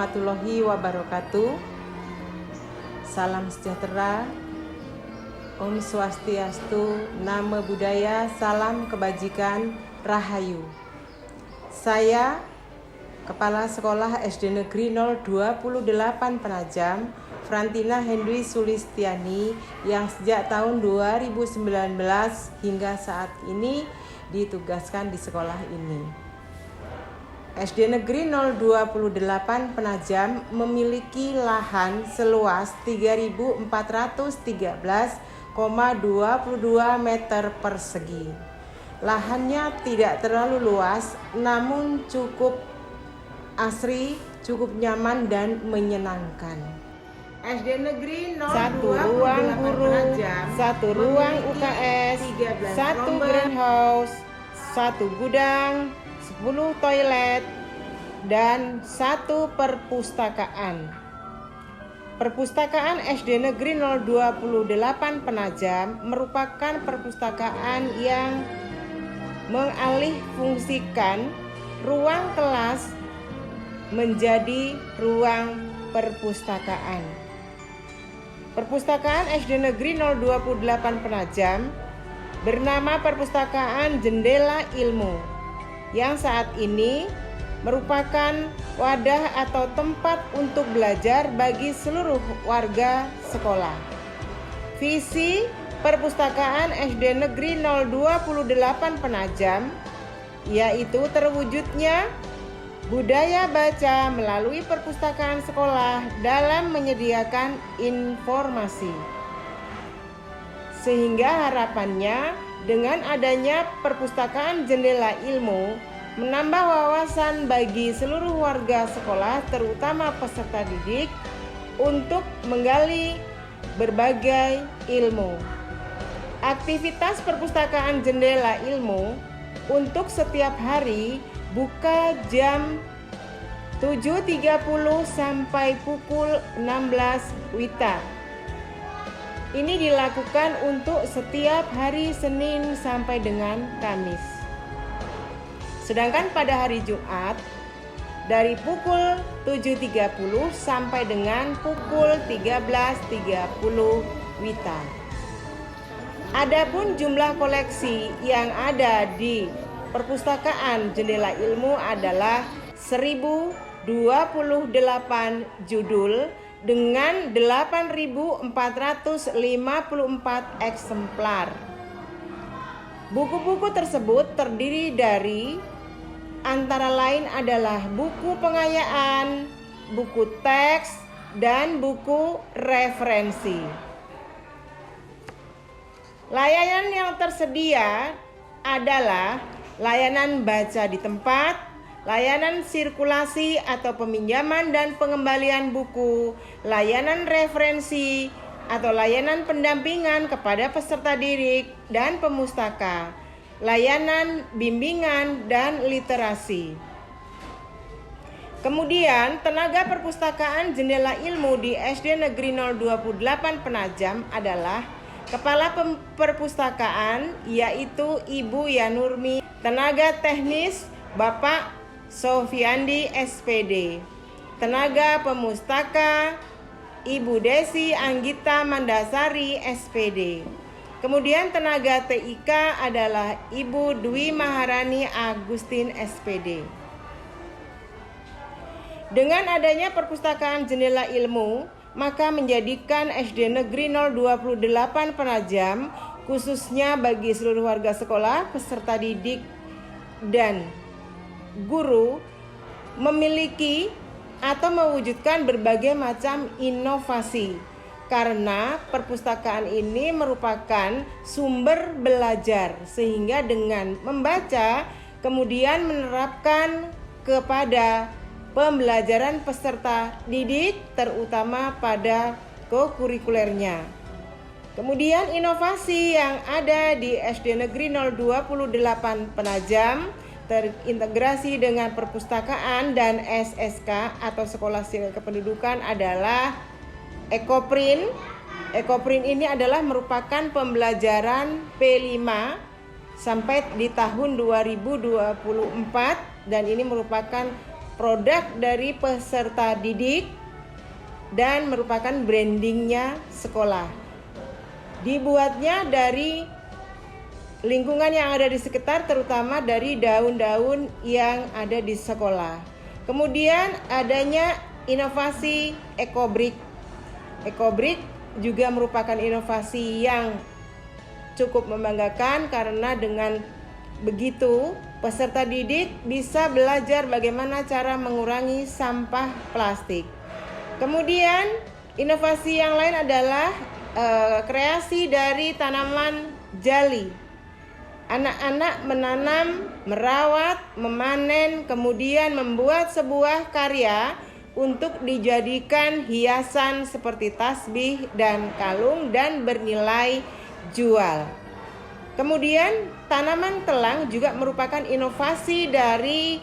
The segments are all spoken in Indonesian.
warahmatullahi wabarakatuh. Salam sejahtera, Om Swastiastu, Namo Buddhaya, salam kebajikan, Rahayu. Saya Kepala Sekolah SD Negeri 028 Penajam, Frantina Hendri Sulistiani, yang sejak tahun 2019 hingga saat ini ditugaskan di sekolah ini. SD Negeri 028 Penajam memiliki lahan seluas 3.413,22 meter persegi. Lahannya tidak terlalu luas, namun cukup asri, cukup nyaman dan menyenangkan. SD Negeri 028 Satu ruang guru, Penajam, satu ruang UKS, 13 satu rombel, greenhouse, satu gudang, 10 toilet, dan satu perpustakaan. Perpustakaan SD Negeri 028 Penajam merupakan perpustakaan yang mengalihfungsikan ruang kelas menjadi ruang perpustakaan. Perpustakaan SD Negeri 028 Penajam bernama Perpustakaan Jendela Ilmu, yang saat ini merupakan wadah atau tempat untuk belajar bagi seluruh warga sekolah. Visi Perpustakaan SD Negeri 028 Penajam yaitu terwujudnya budaya baca melalui perpustakaan sekolah dalam menyediakan informasi. Sehingga harapannya dengan adanya Perpustakaan Jendela Ilmu menambah wawasan bagi seluruh warga sekolah, terutama peserta didik, untuk menggali berbagai ilmu. Aktivitas Perpustakaan Jendela Ilmu untuk setiap hari buka jam 7.30 sampai pukul 16 WITA. Ini dilakukan untuk setiap hari Senin sampai dengan Kamis. Sedangkan pada hari Jumat dari pukul 7.30 sampai dengan pukul 13.30 WITA. Adapun jumlah koleksi yang ada di Perpustakaan Jendela Ilmu adalah 1028 judul dengan 8.454 eksemplar. Buku-buku tersebut terdiri dari antara lain adalah buku pengayaan, buku teks, dan buku referensi. Layanan yang tersedia adalah layanan baca di tempat, layanan sirkulasi atau peminjaman dan pengembalian buku, layanan referensi atau layanan pendampingan kepada peserta didik dan pemustaka, layanan bimbingan dan literasi. Kemudian, tenaga perpustakaan Jendela Ilmu di SD Negeri 028 Penajam adalah Kepala Perpustakaan yaitu Ibu Yanurmi, tenaga teknis Bapak Sofiandi SPD, tenaga pemustaka Ibu Desi Anggita Mandasari SPD. Kemudian tenaga TIK adalah Ibu Dwi Maharani Agustin SPD. Dengan adanya Perpustakaan Jendela Ilmu, maka menjadikan SD Negeri 028 Penajam khususnya bagi seluruh warga sekolah, peserta didik, dan guru memiliki atau mewujudkan berbagai macam inovasi, karena perpustakaan ini merupakan sumber belajar, sehingga dengan membaca kemudian menerapkan kepada pembelajaran peserta didik, terutama pada kokurikulernya. Kemudian inovasi yang ada di SD Negeri 028 Penajam terintegrasi dengan perpustakaan dan SSK atau Sekolah Siswa Kependudukan adalah Ekoprint. Ekoprint ini adalah merupakan pembelajaran P5 sampai di tahun 2024 dan ini merupakan produk dari peserta didik dan merupakan brandingnya sekolah. Dibuatnya dari lingkungan yang ada di sekitar, terutama dari daun-daun yang ada di sekolah. Kemudian adanya inovasi EcoBrick. EcoBrick juga merupakan inovasi yang cukup membanggakan karena dengan begitu peserta didik bisa belajar bagaimana cara mengurangi sampah plastik. Kemudian inovasi yang lain adalah kreasi dari tanaman jali. Anak-anak menanam, merawat, memanen, kemudian membuat sebuah karya untuk dijadikan hiasan seperti tasbih dan kalung dan bernilai jual. Kemudian tanaman telang juga merupakan inovasi dari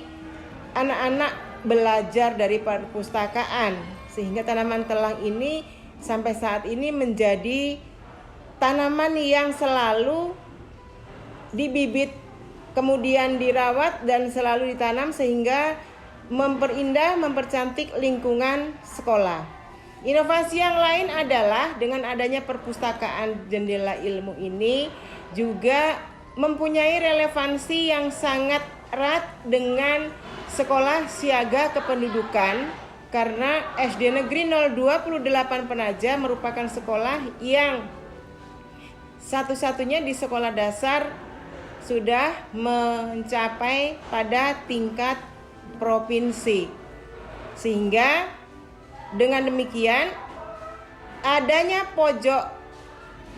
anak-anak belajar dari perpustakaan, sehingga tanaman telang ini sampai saat ini menjadi tanaman yang selalu dibibit, kemudian dirawat dan selalu ditanam sehingga memperindah, mempercantik lingkungan sekolah. Inovasi yang lain adalah dengan adanya perpustakaan Jendela Ilmu ini juga mempunyai relevansi yang sangat erat dengan sekolah siaga kependudukan, karena SD Negeri 028 Penajam merupakan sekolah yang satu-satunya di sekolah dasar sudah mencapai pada tingkat provinsi. Sehingga dengan demikian adanya pojok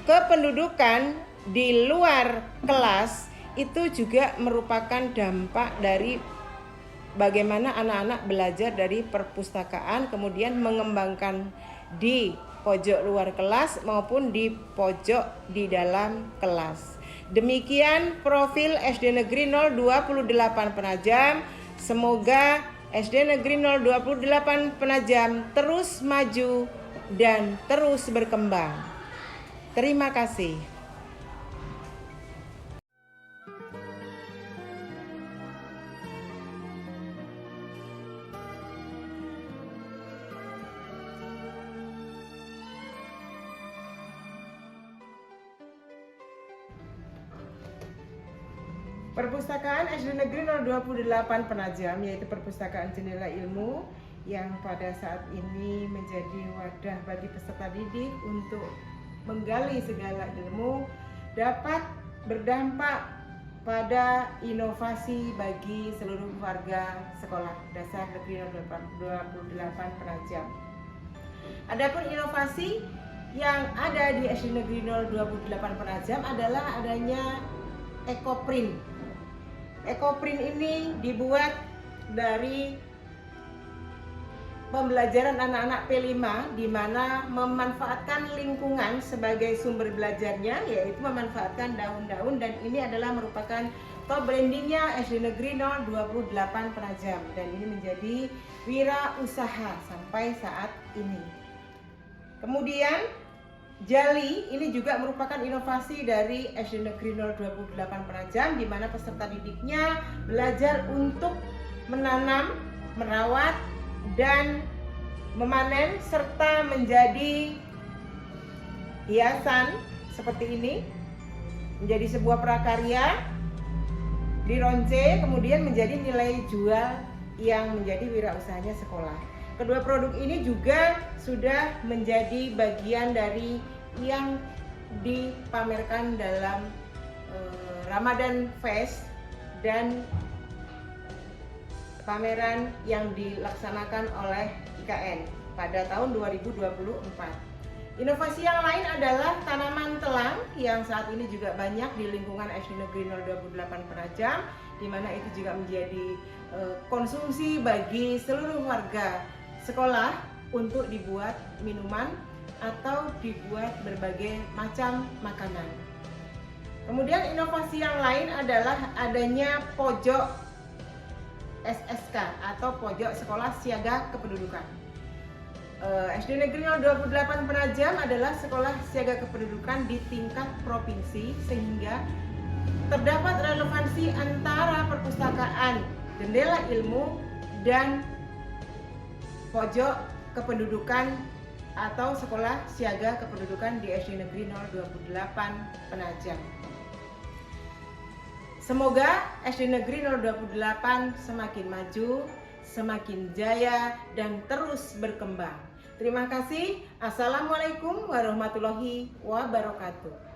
kependudukan di luar kelas itu juga merupakan dampak dari bagaimana anak-anak belajar dari perpustakaan, kemudian mengembangkan di pojok luar kelas maupun di pojok di dalam kelas. Demikian profil SD Negeri 028 Penajam. Semoga SD Negeri 028 Penajam terus maju dan terus berkembang. Terima kasih. Perpustakaan SD Negeri 028 Penajam, yaitu Perpustakaan Jendela Ilmu, yang pada saat ini menjadi wadah bagi peserta didik untuk menggali segala ilmu, dapat berdampak pada inovasi bagi seluruh warga sekolah dasar Negeri 028 Penajam. Adapun inovasi yang ada di SD Negeri 028 Penajam adalah adanya EcoPrint. EcoPrint ini dibuat dari pembelajaran anak-anak P5, di mana memanfaatkan lingkungan sebagai sumber belajarnya, yaitu memanfaatkan daun-daun, dan ini adalah merupakan top brandingnya SD Negeri 028 Penajam, dan ini menjadi wirausaha sampai saat ini. Kemudian jali ini juga merupakan inovasi dari SD Negeri 028 Penajam, di mana peserta didiknya belajar untuk menanam, merawat, dan memanen serta menjadi hiasan seperti ini, menjadi sebuah prakarya, dironce, kemudian menjadi nilai jual yang menjadi wirausahanya sekolah. Kedua produk ini juga sudah menjadi bagian dari yang dipamerkan dalam Ramadan Fest dan pameran yang dilaksanakan oleh IKN pada tahun 2024. Inovasi yang lain adalah tanaman telang yang saat ini juga banyak di lingkungan SD Negeri 028 Penajam, di mana itu juga menjadi konsumsi bagi seluruh warga sekolah untuk dibuat minuman atau dibuat berbagai macam makanan. Kemudian inovasi yang lain adalah adanya pojok SSK atau pojok sekolah siaga kependudukan. SD Negeri 028 Penajam adalah sekolah siaga kependudukan di tingkat provinsi, sehingga terdapat relevansi antara perpustakaan Jendela Ilmu dan pojok kependudukan atau sekolah siaga kependudukan di SD Negeri 028 Penajam. Semoga SD Negeri 028 semakin maju, semakin jaya, dan terus berkembang. Terima kasih. Assalamualaikum warahmatullahi wabarakatuh.